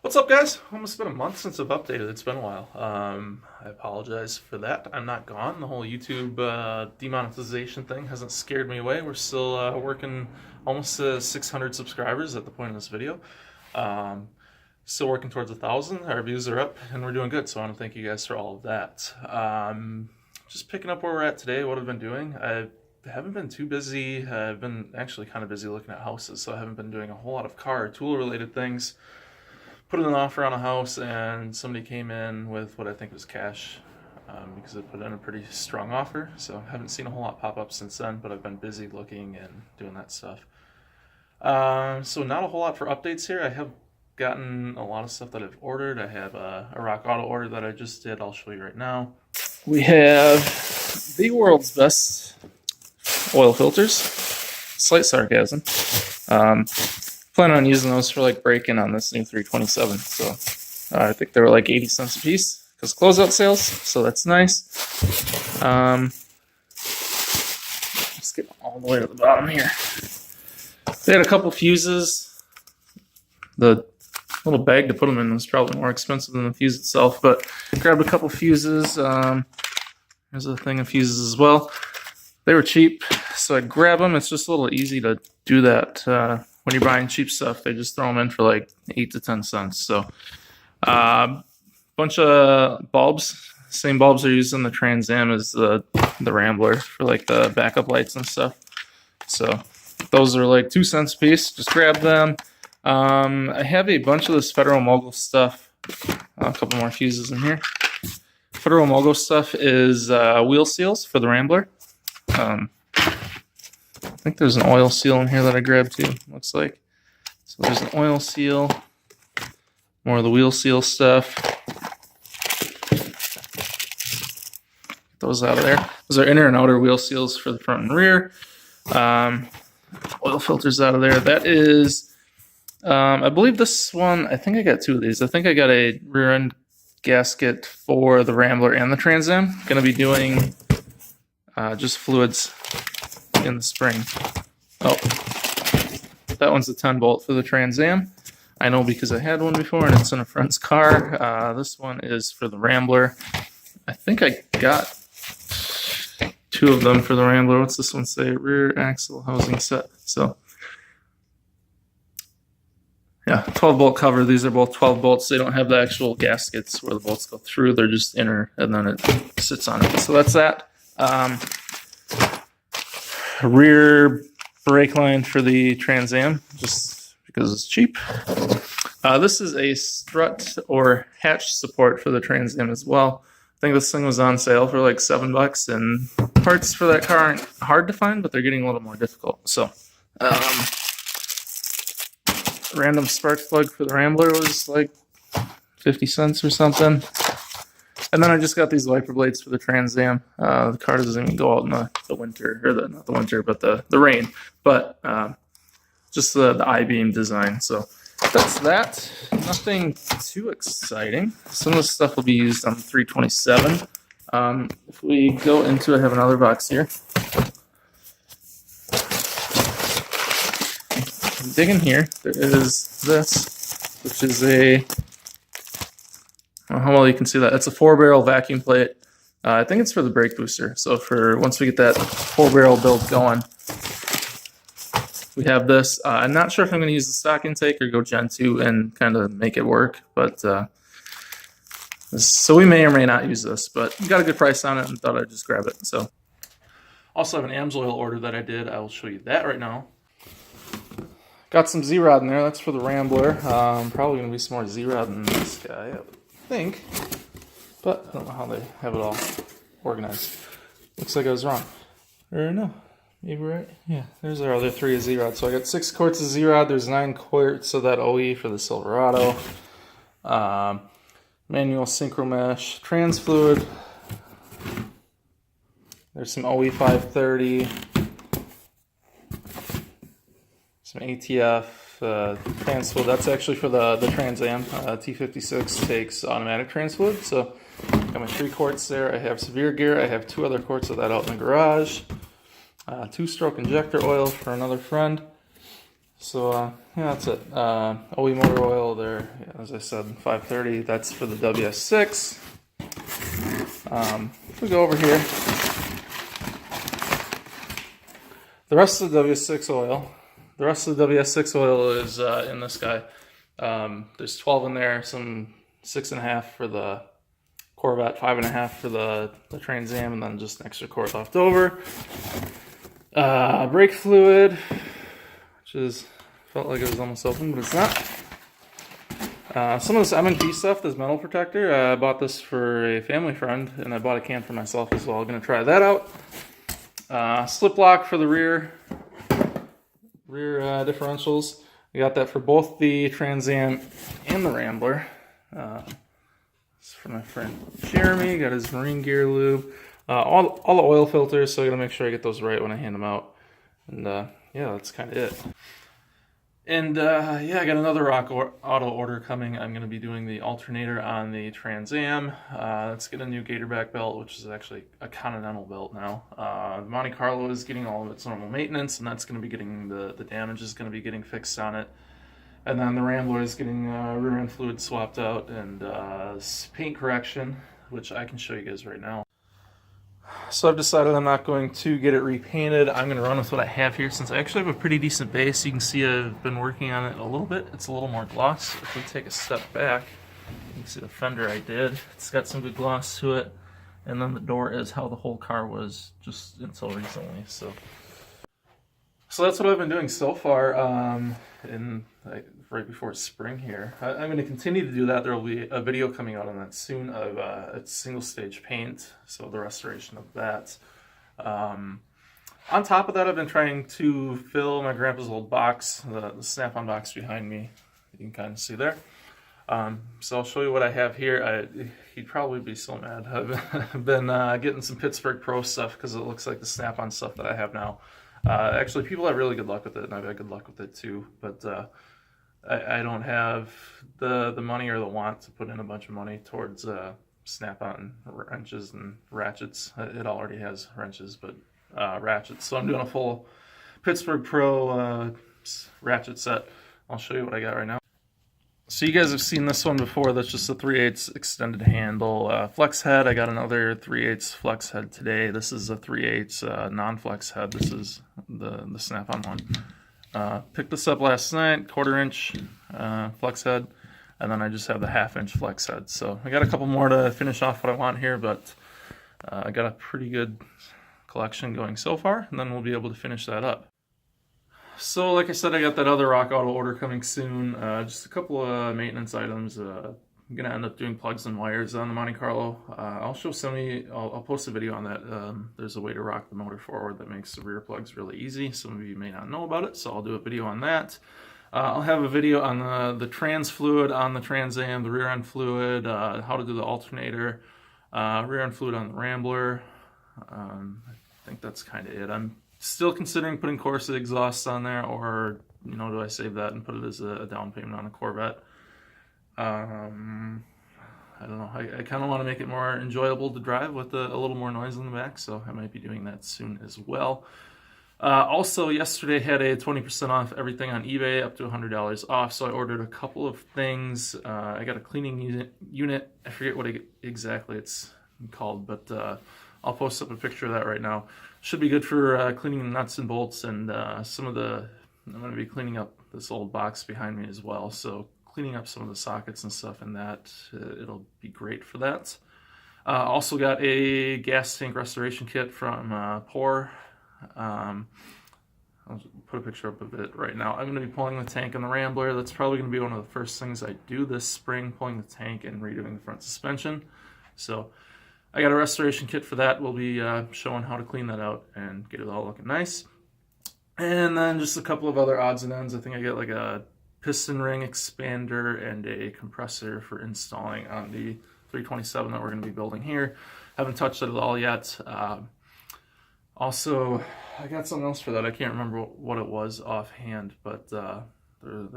What's up, guys? Almost been a month since I've updated. It's been a while. I apologize for that. I'm not gone. The whole YouTube demonetization thing hasn't scared me away. We're still working almost to 600 subscribers at the point of this video. Still working towards 1,000. Our views are up, and we're doing good. So I want to thank you guys for all of that. Just picking up where we're at today. What I've been doing. I haven't been too busy. I've been actually kind of busy looking at houses, so I haven't been doing a whole lot of car or tool related things. Put in an offer on a house, and somebody came in with what I think was cash because I put in a pretty strong offer. So I haven't seen a whole lot pop up since then, but I've been busy looking and doing that stuff. So not a whole lot for updates here. I have gotten a lot of stuff that I've ordered. I have a Rock Auto order that I just did. I'll show you right now. We have the world's best oil filters. Slight sarcasm. Plan on using those for like break-in on this new 327. So I think they were like 80 cents a piece because closeout sales. So that's nice. Let's get all the way to the bottom here. They had a couple fuses. The little bag to put them in was probably more expensive than the fuse itself, but grabbed a couple fuses. There's a thing of fuses as well. They were cheap, so I'd grab them. It's just a little easy to do that. When you're buying cheap stuff, they just throw them in for like 8 to 10 cents. So, bunch of bulbs. Same bulbs are used in the Trans Am as the Rambler for like the backup lights and stuff. So those are like 2 cents a piece. Just grab them. I have a bunch of this Federal Mogul stuff. A couple more fuses in here. Federal Mogul stuff is wheel seals for the Rambler. I think there's an oil seal in here that I grabbed too, looks like. So there's an oil seal, more of the wheel seal stuff. Get those out of there. Those are inner and outer wheel seals for the front and rear. Oil filters out of there. That is, I believe this one, I think I got 2 of these. I think I got a rear end gasket for the Rambler and the Trans Am. Going to be doing just fluids in the spring. Oh, that one's a 10 bolt for the Trans Am. I know because I had one before and it's in a friend's car. This one is for the Rambler. I think I got 2 of them for the Rambler. What's this one say? Rear axle housing set. So yeah, 12 bolt cover. These are both 12 bolts. They don't have the actual gaskets where the bolts go through. They're just inner and then it sits on it. So that's that. Rear brake line for the Trans Am, just because it's cheap. This is a strut or hatch support for the Trans Am as well. I think this thing was on sale for like $7, and parts for that car aren't hard to find, but they're getting a little more difficult. So, random spark plug for the Rambler was like 50 cents or something. And then I just got these wiper blades for the Trans Am. The car doesn't even go out in the winter, or not the winter, but the rain. But just the I-beam design. So that's that. Nothing too exciting. Some of this stuff will be used on the 327. If we go into it, I have another box here. Dig in here. There is this, which is a... how well you can see that. It's a 4-barrel vacuum plate. I think it's for the brake booster. So for once we get that 4-barrel build going, we have this. I'm not sure if I'm going to use the stock intake or go Gen 2 and kind of make it work. But so we may or may not use this. But we got a good price on it and thought I'd just grab it. So also have an AMSOIL order that I did. I will show you that right now. Got some Z-Rod in there. That's for the Rambler. Probably going to be some more Z-Rod in this guy. Think, but I don't know how they have it all organized. Looks like I was wrong. Or no, maybe right. Yeah, there's our other 3 of Z-Rod. So I got 6 quarts of Z-Rod. There's 9 quarts of that OE for the Silverado. Manual synchro mesh, trans fluid. There's some OE 530. Some ATF. Trans fluid. That's actually for the Trans Am. T56 takes automatic trans fluid. So got my 3 quarts there. I have severe gear. I have 2 other quarts of that out in the garage. 2-stroke injector oil for another friend. So yeah, that's it. OE motor oil there, yeah, as I said, 530. That's for the WS6. If we go over here, the rest of the WS6 oil. The rest of the WS6 oil is in this guy. There's 12 in there, some 6.5 for the Corvette, 5.5 for the Trans Am, and then just an extra quart left over. Brake fluid, which is felt like it was almost open, but it's not. Some of this M&P stuff, this metal protector, I bought this for a family friend, and I bought a can for myself as well. I'm gonna try that out. Slip lock for the rear differentials. We got that for both the Trans Am and the Rambler. This is for my friend Jeremy. Got his marine gear lube. All the oil filters, so I gotta make sure I get those right when I hand them out. And yeah, that's kind of it. And yeah, I got another Rock Auto order coming. I'm going to be doing the alternator on the Trans Am. Let's get a new Gatorback belt, which is actually a Continental belt now. The Monte Carlo is getting all of its normal maintenance, and that's going to be getting the damage is going to be getting fixed on it. And then the Rambler is getting rear end fluid swapped out and paint correction, which I can show you guys right now. So I've decided I'm not going to get it repainted. I'm going to run with what I have here since I actually have a pretty decent base. You can see I've been working on it a little bit. It's a little more gloss. If we take a step back, you can see the fender I did. It's got some good gloss to it. And then the door is how the whole car was just until recently. So that's what I've been doing so far. Right before spring here. I'm going to continue to do that. There will be a video coming out on that soon of a single stage paint, so the restoration of that. On top of that, I've been trying to fill my grandpa's old box, the Snap-on box behind me. You can kind of see there. So I'll show you what I have here. He'd probably be so mad. I've been getting some Pittsburg Pro stuff because it looks like the Snap-on stuff that I have now. Actually, people have really good luck with it, and I've had good luck with it too. But I don't have the money or the want to put in a bunch of money towards Snap-on wrenches and ratchets. It already has wrenches, but ratchets. So I'm doing a full Pittsburg Pro ratchet set. I'll show you what I got right now. So you guys have seen this one before. That's just a 3/8 extended handle flex head. I got another 3/8 flex head today. This is a 3/8 non-flex head. This is the Snap-on one. Picked this up last night, 1/4 inch flex head, and then I just have the 1/2 inch flex head. So I got a couple more to finish off what I want here, but I got a pretty good collection going so far, and then we'll be able to finish that up. So like I said, I got that other Rock Auto order coming soon. Just a couple of maintenance items. I'm gonna end up doing plugs and wires on the Monte Carlo. I'll show somebody. I'll post a video on that. There's a way to rock the motor forward that makes the rear plugs really easy. Some of you may not know about it, so I'll do a video on that. I'll have a video on the trans fluid on the Trans Am, the rear end fluid, how to do the alternator, rear end fluid on the Rambler. I think that's kind of it. I'm still considering putting Corsa exhausts on there, or do I save that and put it as a down payment on a Corvette? I don't know. I kind of want to make it more enjoyable to drive with a little more noise in the back, so I might be doing that soon as well. Also, yesterday had a 20% off everything on eBay, up to $100 off, so I ordered a couple of things. I got a cleaning unit. I forget what exactly it's called, but I'll post up a picture of that right now. Should be good for cleaning nuts and bolts, and I'm going to be cleaning up this old box behind me as well, so cleaning up some of the sockets and stuff in that, it'll be great for that. Also got a gas tank restoration kit from Pour. I'll put a picture up of it right now. I'm going to be pulling the tank on the Rambler. That's probably going to be one of the first things I do this spring, pulling the tank and redoing the front suspension. So I got a restoration kit for that. We'll be showing how to clean that out and get it all looking nice. And then just a couple of other odds and ends. I think I got like a piston ring expander and a compressor for installing on the 327 that we're going to be building here. Haven't touched it at all yet. Also, I got something else for that. I can't remember what it was offhand, but there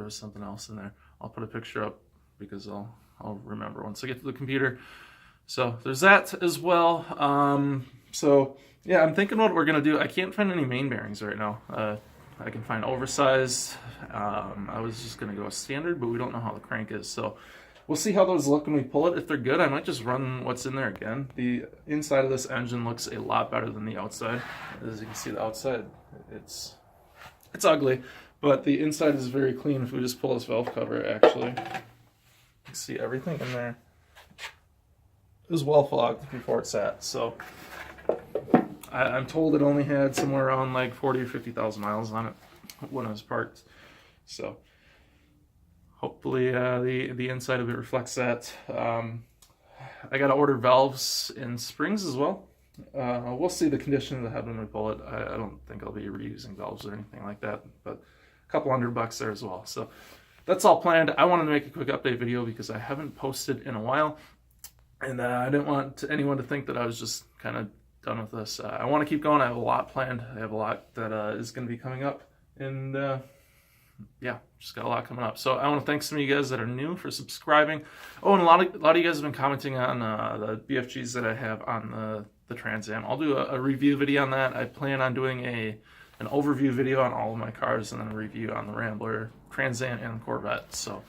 was something else in there. I'll put a picture up because I'll remember once I get to the computer. So there's that as well. So yeah, I'm thinking what we're going to do. I can't find any main bearings right now. I can find oversized. I was just going to go standard, but we don't know how the crank is. So we'll see how those look when we pull it. If they're good, I might just run what's in there again. The inside of this engine looks a lot better than the outside. As you can see, the outside, it's ugly, but the inside is very clean. If we just pull this valve cover, actually, you can see everything in there is well fogged before it sat. So I'm told it only had somewhere around like 40 or 50,000 miles on it when it was parked. So hopefully the inside of it reflects that. I got to order valves and springs as well. We'll see the condition of the head when we pull it. I don't think I'll be reusing valves or anything like that, but a couple $100 there as well. So that's all planned. I wanted to make a quick update video because I haven't posted in a while, and I didn't want anyone to think that I was just kind of done with this. I want to keep going. I have a lot planned. I have a lot that is going to be coming up, and yeah, just got a lot coming up. So I want to thank some of you guys that are new for subscribing. Oh, and a lot of you guys have been commenting on the BFGs that I have on the Trans Am. I'll do a review video on that. I plan on doing an overview video on all of my cars, and then a review on the Rambler, Trans Am, and Corvette. So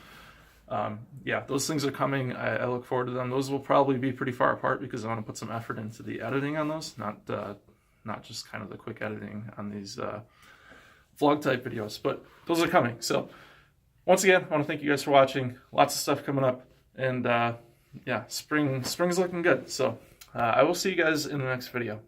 yeah, those things are coming. I look forward to them. Those will probably be pretty far apart because I want to put some effort into the editing on those, not just kind of the quick editing on these vlog type videos, but those are coming. So once again, I want to thank you guys for watching. Lots of stuff coming up, and yeah, spring's looking good. So I will see you guys in the next video.